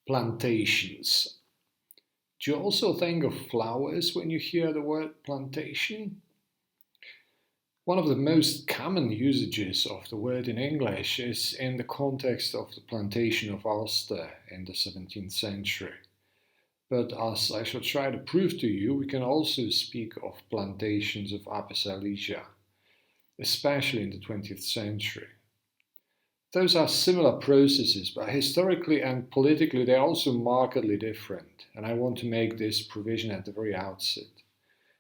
Plantations. Do you also think of flowers when you hear the word plantation? One of the most common usages of the word in English is in the context of the Plantation of Ulster in the 17th century. But as I shall try to prove to you, we can also speak of plantations of Upper Silesia, especially in the 20th century. Those are similar processes, but historically and politically they're also markedly different, and I want to make this provision at the very outset.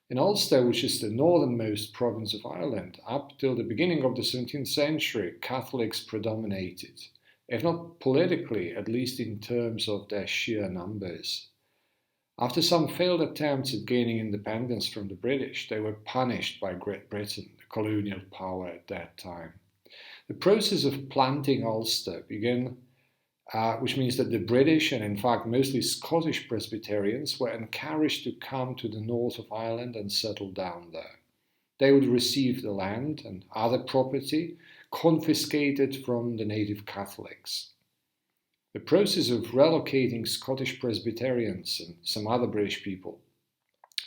In Ulster, which is the northernmost province of Ireland, up till the beginning of the 17th century, Catholics predominated, if not politically, at least in terms of their sheer numbers. After some failed attempts at gaining independence from the British, they were punished by Great Britain, the colonial power at that time. The process of planting Ulster began, which means that the British and in fact mostly Scottish Presbyterians were encouraged to come to the north of Ireland and settle down there. They would receive the land and other property confiscated from the native Catholics. The process of relocating Scottish Presbyterians and some other British people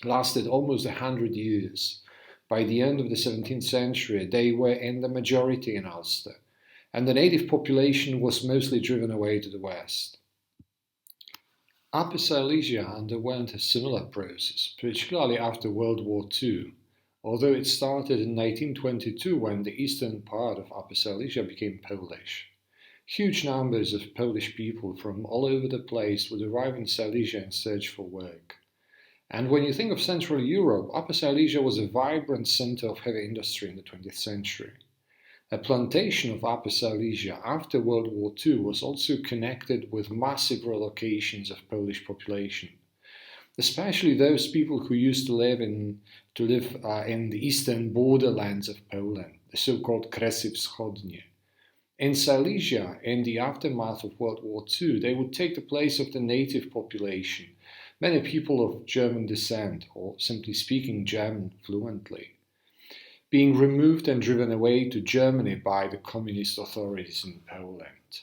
lasted almost 100 years. By the end of the 17th century, they were in the majority in Ulster, and the native population was mostly driven away to the west. Upper Silesia underwent a similar process, particularly after World War II, although it started in 1922 when the eastern part of Upper Silesia became Polish. Huge numbers of Polish people from all over the place would arrive in Silesia in search for work. And when you think of Central Europe, Upper Silesia was a vibrant center of heavy industry in the 20th century. A plantation of Upper Silesia after World War II was also connected with massive relocations of Polish population, especially those people who used to live in the eastern borderlands of Poland, the so-called Kresy Wschodnie. In Silesia, in the aftermath of World War II, they would take the place of the native population, many people of German descent, or simply speaking German fluently, being removed and driven away to Germany by the communist authorities in Poland.